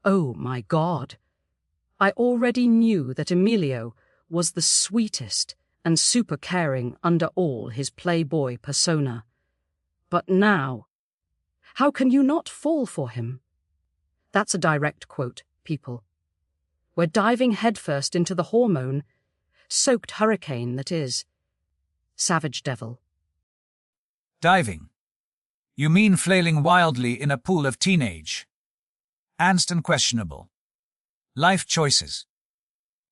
Oh my God. I already knew that Emilio was the sweetest and super caring under all his playboy persona. But now, how can you not fall for him? That's a direct quote, people. We're diving headfirst into the hormone-soaked hurricane that is Savage Devil. Diving. You mean flailing wildly in a pool of teenage, angst and questionable life choices.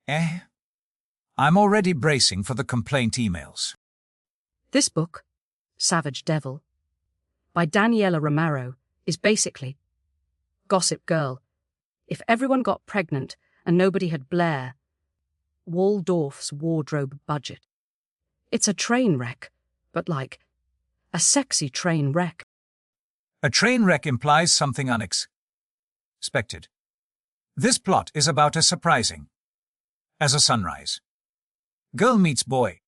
I'm already bracing for the complaint emails. This book, Savage Devil, by Daniela Romero, is basically Gossip Girl if everyone got pregnant and nobody had Blair Waldorf's wardrobe budget. It's a train wreck, but like a sexy train wreck. A train wreck implies something unexpected. This plot is about as surprising as a sunrise. Girl meets boy.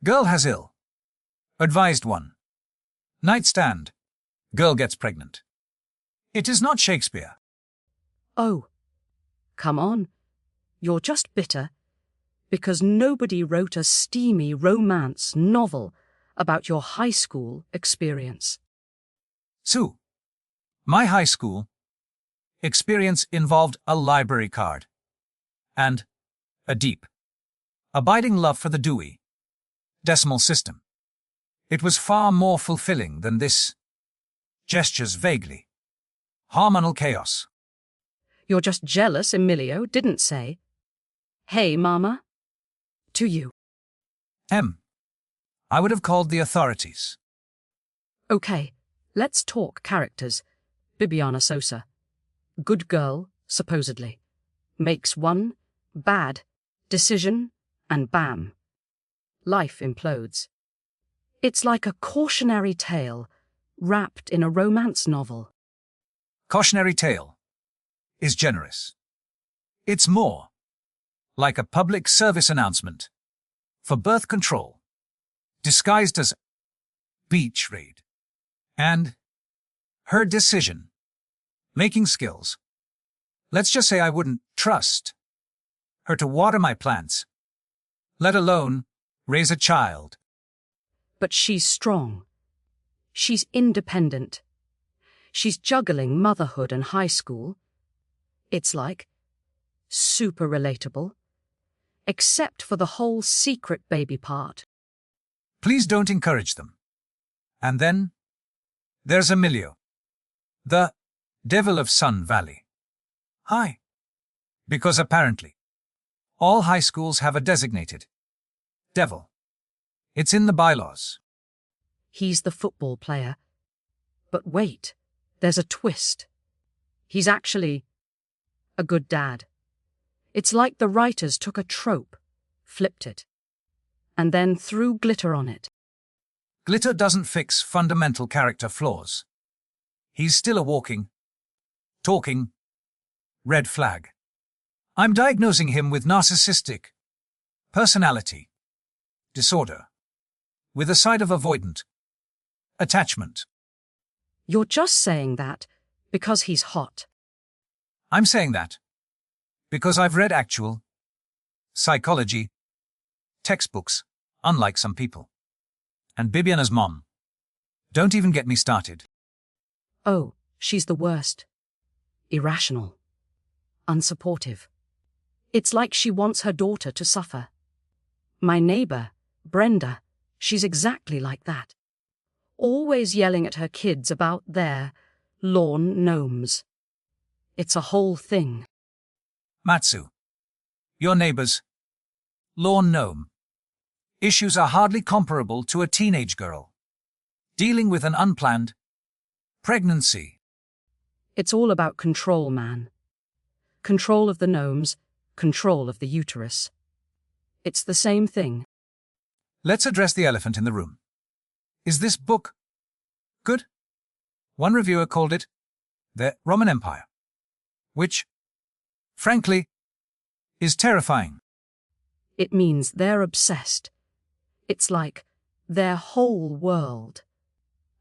Girl has ill advised one night stand. Girl gets pregnant. It is not Shakespeare. Oh, come on. You're just bitter because nobody wrote a steamy romance novel about your high school experience. Sue, my high school experience involved a library card and a deep, abiding love for the Dewey Decimal System. It was far more fulfilling than this gestures vaguely hormonal chaos. You're just jealous Emilio didn't say, "Hey, Mama," to you. I would have called the authorities. Okay, let's talk characters. Bibiana Sosa. Good girl, supposedly. Makes one bad decision and bam. Life implodes. It's like a cautionary tale wrapped in a romance novel. Cautionary tale is generous. It's more like a public service announcement for birth control, disguised as beach raid. And her decision-making skills. Let's just say I wouldn't trust her to water my plants, let alone raise a child. But she's strong. She's independent. She's juggling motherhood and high school. It's like super relatable, except for the whole secret baby part. Please don't encourage them. And then there's Emilio, the devil of Sun Valley. Hi. Because apparently all high schools have a designated devil. It's in the bylaws. He's the football player. But wait, there's a twist. He's actually a good dad. It's like the writers took a trope, flipped it, and then threw glitter on it. Glitter doesn't fix fundamental character flaws. He's still a walking, talking red flag. I'm diagnosing him with narcissistic personality disorder, with a side of avoidant attachment. You're just saying that because he's hot. I'm saying that because I've read actual psychology textbooks, unlike some people. And Bibiana's mom. Don't even get me started. Oh, she's the worst. Irrational. Unsupportive. It's like she wants her daughter to suffer. My neighbor, Brenda, she's exactly like that. Always yelling at her kids about their lawn gnomes. It's a whole thing. Matsu, your neighbor's lawn gnome issues are hardly comparable to a teenage girl dealing with an unplanned pregnancy. It's all about control, man. Control of the gnomes, control of the uterus. It's the same thing. Let's address the elephant in the room. Is this book good? One reviewer called it the Roman Empire, which, frankly, is terrifying. It means they're obsessed. It's like their whole world.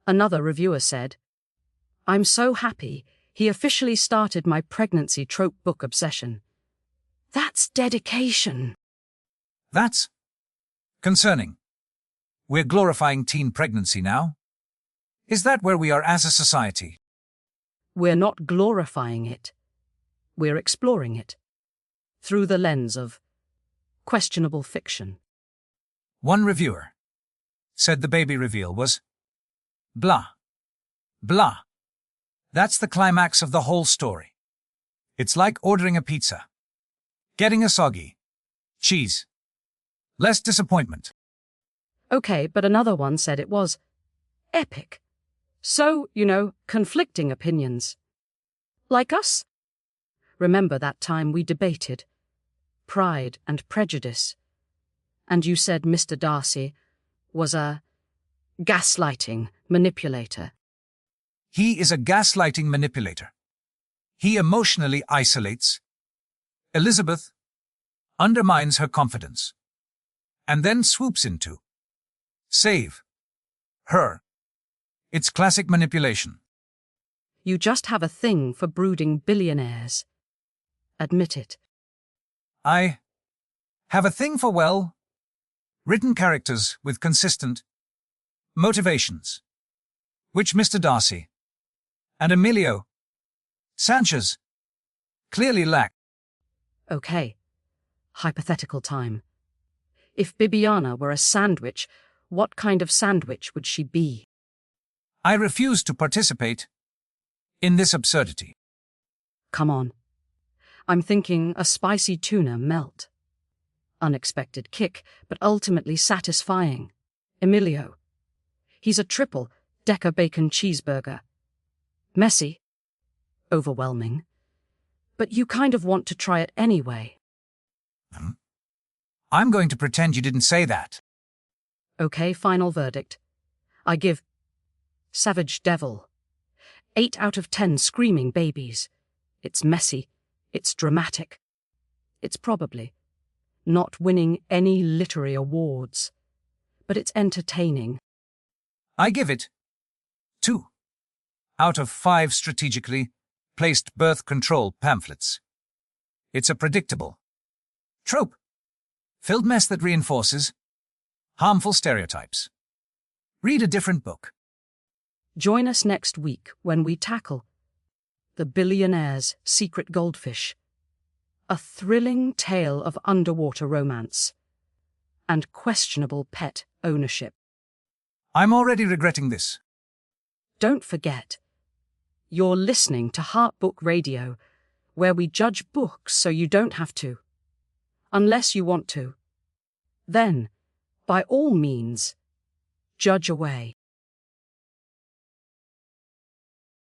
Another reviewer said, "I'm so happy He officially started my pregnancy trope book obsession. That's dedication. That's concerning. We're glorifying teen pregnancy now. Is that where we are as a society? We're not glorifying it. We're exploring it. Through the lens of questionable fiction. One reviewer said the baby reveal was blah. Blah. That's the climax of the whole story. It's like ordering a pizza. Getting a soggy cheese. Less disappointment. Okay, but another one said it was epic. So, conflicting opinions. Like us? Remember that time we debated Pride and Prejudice, and you said Mr. Darcy was a gaslighting manipulator. He is a gaslighting manipulator. He emotionally isolates Elizabeth, undermines her confidence, and then swoops in to save her. It's classic manipulation. You just have a thing for brooding billionaires. Admit it. I have a thing for written characters with consistent motivations, which Mr. Darcy and Emilio Sanchez clearly lack. Okay. Hypothetical time. If Bibiana were a sandwich, what kind of sandwich would she be? I refuse to participate in this absurdity. Come on. I'm thinking a spicy tuna melt. Unexpected kick, but ultimately satisfying. Emilio. He's a triple decker bacon cheeseburger. Messy. Overwhelming. But you kind of want to try it anyway. I'm going to pretend you didn't say that. Okay, final verdict. I give Savage Devil 8 out of 10 screaming babies. It's messy. It's dramatic. It's probably not winning any literary awards, but it's entertaining. I give it 2 out of 5 strategically placed birth control pamphlets. It's a predictable trope-filled mess that reinforces harmful stereotypes. Read a different book. Join us next week when we tackle The Billionaire's Secret Goldfish, a thrilling tale of underwater romance and questionable pet ownership. I'm already regretting this. Don't forget, you're listening to Heartbook Radio, where we judge books so you don't have to. Unless you want to. Then, by all means, judge away.